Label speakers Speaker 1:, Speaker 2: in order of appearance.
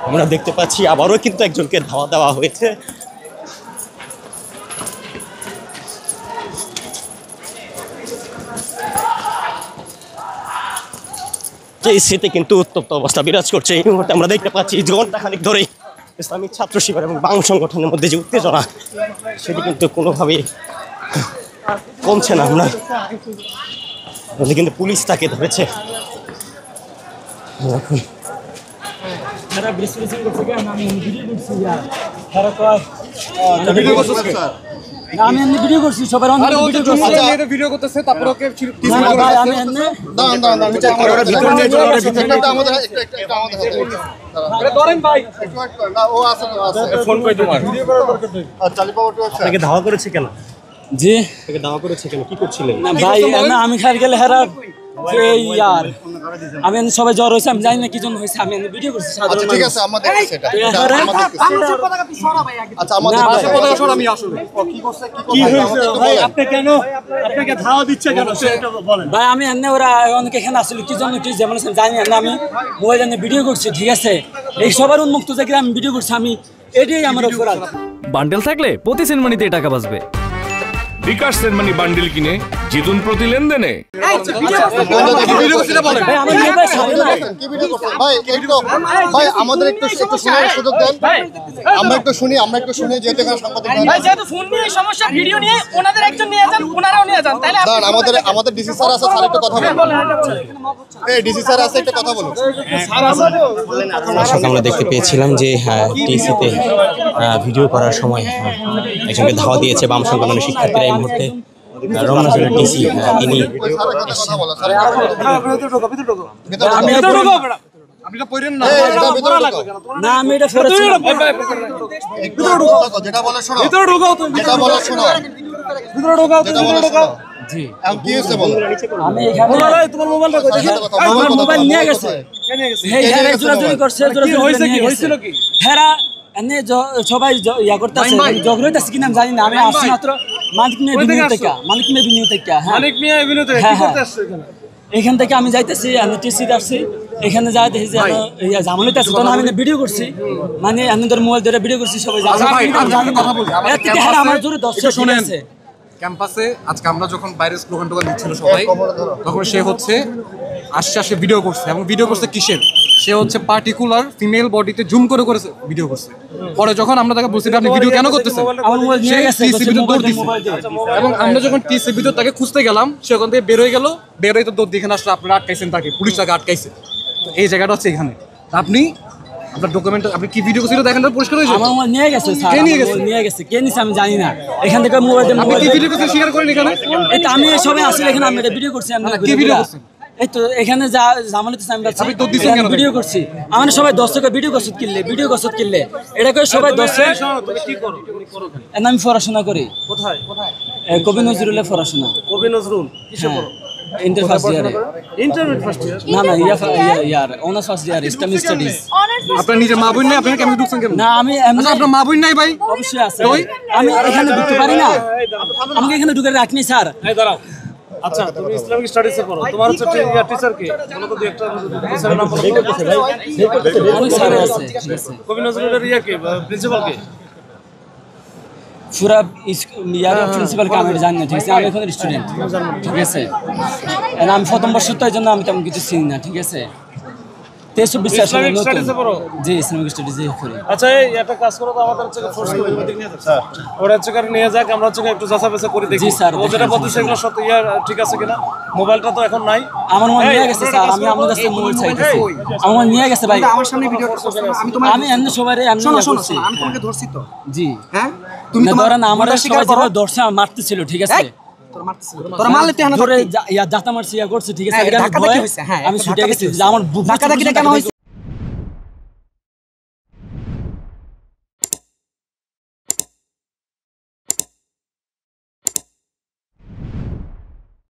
Speaker 1: আমরা দেখতে পাচ্ছি আবারও কিন্তু একজনকে ধাওয়া দেওয়া হয়েছে। এই স্মৃতি কিন্তু উত্তপ্ত অবস্থা বিরাজ করছে এই মুহূর্তে। আমরা দেখতে পাচ্ছি ঘণ্টাখানিক ধরেই ইসলামিক ছাত্র শিবির এবং বাম সংগঠনের মধ্যে যে উত্তেজনা সেটি কিন্তু কোনোভাবেই কমছে না। আমরা কিন্তু পুলিশ তাকে ধরেছে।
Speaker 2: আমি এমনি ভিডিও করছি সবার ভিডিও করতেছে তারপর ওকে আমি এমনি
Speaker 1: আপনাকে ধাওয়া করেছে কেন?
Speaker 2: জি
Speaker 1: আপনাকে ধাওয়া করেছে কেন? কি করছিলেন?
Speaker 2: না ভাই আমি খাই গেলে হেরা ইয়ার আমি সবাই জ্বর হয়েছে আমি জানি না কি জন্য হয়েছে। আমি ভিডিও করছি সাধারণ।
Speaker 3: ঠিক আছে আমাদের সেটা আচ্ছা আমাদের পতাকা সর আমি আসলে কি হয়েছে ভাই?
Speaker 1: আপনি কেন আপনাকে ধাওয়া দিচ্ছে কেন সেটা বলেন
Speaker 2: ভাই। আমি এনে ওরা অনেকে এখানে আসলে কি জন্য কি যেমন জানি না। আমি মোবাইল এনে ভিডিও করছি ঠিক আছে। এই সবার উন্মুক্ত থেকে আমি ভিডিও করছি। আমি এটাই আমার অপরাধ।
Speaker 4: বান্ডেল থাকলে প্রতি সেনমানিতে টাকা বাঁচবে। বিকাশ সেনমানি বান্ডেল কিনে জিতুন প্রতি লেনদেনে।
Speaker 3: ভাই আমাদের একটু শোনার সুযোগ দেন। আমরা একটু শুনি যেহেতু এখানে সাংবাদিক ভাই
Speaker 5: যেহেতু ফোন নিয়ে সমস্যা ভিডিও নিয়ে ওনাদের একজন নিয়ে যান ওনারাও নিয়ে যান তাহলে
Speaker 3: আমাদের ডিসি স্যার আছে, স্যার একটা কথা বলুন। এই ডিসি স্যার আছে, একটা কথা বলুন।
Speaker 1: আমরা দেখতে পেয়েছিলাম যে টিসিতে ভিডিও করার সময় একজনকে ধাওয়া দিয়েছে বাম সংগঠনের শিক্ষার্থীরা। এই মুহূর্তে রমনাজনের টিসি তিনি
Speaker 3: যেটা বলে শোনো
Speaker 2: আমি তোমার মোবাইল নিয়ে গেছে হেরা এনে সবাই ইয়া করতেছে জগ রইতেছে কিনা জানি না। আমি আসছি মাত্র মালিক মিয়া বিনিউ থেকে এখান থেকে আমি যাইতেছি টিসিতে আসছি। এখানে যাইতেছি যে জামানো আছে তখন আমি ভিডিও করছি। মানে আমাদের মোবাইল ধরে ভিডিও করছি সবাই আমার জোরে 10
Speaker 6: শোনেন ক্যাম্পাসে আজকে আমরা যখন বাইরে স্লোগান টোগান দিচ্ছিল সবাই তখন সে হচ্ছে আশ্বাসে ভিডিও করছে এবং ভিডিও করছে কিসের সে হচ্ছে পার্টিকুলার ফিমেল বডিতে জুম করে করেছে ভিডিও করছে। পরে যখন আমরা তাকে বলছি আপনি ভিডিও কেন করতেছেন এবং আমরা যখন টিসি ভিতর তাকে খুঁজতে গেলাম সে ওখান থেকে বেরোয় গেল। বেরোয় তো দৌড় দিকে আসলে আপনারা আটকাইছেন তাকে, পুলিশ তাকে আটকাইছে। তো এই জায়গাটা হচ্ছে এখানে আপনি আপনার ডকুমেন্ট আপনি কি ভিডিও করছিল দেখেন পরিষ্কার হয়েছে।
Speaker 2: আমার মোবাইল নিয়ে গেছে স্যার, নিয়ে গেছে কে নিছে আমি জানি না। এখান থেকে মোবাইল
Speaker 6: আপনি কি ভিডিও করতে শেয়ার করেন এখানে?
Speaker 2: এই তো আমি সবাই আসলে এখানে আমি ভিডিও করছি। আমি
Speaker 6: কি ভিডিও করছেন?
Speaker 2: এই তো এখানে যা জামালতে আমি ভিডিও করছি। আমার সবাই দর্শকের ভিডিও করছত কিনলে এটা করে সবাই দর্শক আমি পড়াশোনা করি।
Speaker 1: কোথায়
Speaker 2: কবি নজরুলের পড়াশোনা।
Speaker 1: কবি নজরুল কিসে পড়ো?
Speaker 2: ইন্টার ফার্স্ট ইয়ারে।
Speaker 1: Intermediate first year?
Speaker 2: না year honours first year Islamic studies.
Speaker 6: আপনার নিজের মা বোন নাই? আপনি কেমন ঢুকছেন কেন?
Speaker 2: না আমি
Speaker 6: আপনার মা বোন নাই ভাই?
Speaker 2: অবশ্যই আছে। আমি এখানে ঢুকতে পারি না, আমাকে এখানে ঢুকে রাখনি স্যার।
Speaker 1: এই দাঁড়াও। আচ্ছা তুমি ইসলামিক স্টাডিজে পড়ো, তোমার হচ্ছে টিচার কে? বলো তো দুই একটা টিচারের নাম বলো।
Speaker 2: অনেক স্যার আছে। ঠিক আছে।
Speaker 1: কবি নজরুলের ইয়া কে, প্রিন্সিপাল কে?
Speaker 2: পুরা ইয়ার প্রিন্সিপাল কে আমি জানি না। ঠিক আছে, আমি এখন স্টুডেন্ট। ঠিক আছে, আমি প্রথম বর্ষ তো এই জন্য আমি তেমন কিছু চিনি না। ঠিক আছে, তেসব বিশ্বাস
Speaker 1: ইসলামিক স্টাডিজে পড়ো?
Speaker 2: জি ইসলামিক স্টাডিজে পড়ি।
Speaker 1: আচ্ছা এই একটা কাজ করো তো, আমাদের হচ্ছে ফোর্স করে নিয়ে যাক স্যার। ওরা হচ্ছে নিয়ে যাক, আমরা হচ্ছে একটু যাচাই করে দেখি।
Speaker 2: জি স্যার,
Speaker 1: ও যেটা বলতেছে এগুলো সত্য ইয়ার ঠিক আছে কিনা। মোবাইলটা তো এখন নাই।
Speaker 2: আমার মোবাইল নিয়ে গেছে স্যার, আমি আপনার কাছে মোবাইল চাইতেছি। আমার মোবাইল নিয়ে গেছে ভাই।
Speaker 5: আমার সামনে ভিডিও করছো আমি
Speaker 2: এমনি সবাইরে আমি
Speaker 5: শোনো আমি তোমাকে ধরছি তো।
Speaker 2: জি
Speaker 5: হ্যাঁ তুমি
Speaker 2: ধরেন আমার সবাই যেভাবে ধরছে আমার মারতেছিল। ঠিক আছে,
Speaker 5: তোরা মারলে তুই
Speaker 2: ধরে জাতা মারছি ইয়া করছে। ঠিক আছে, আমি ছুটে গেছি। আমার
Speaker 5: ধাক্কা ধাক্কিটা কেন হয়েছে?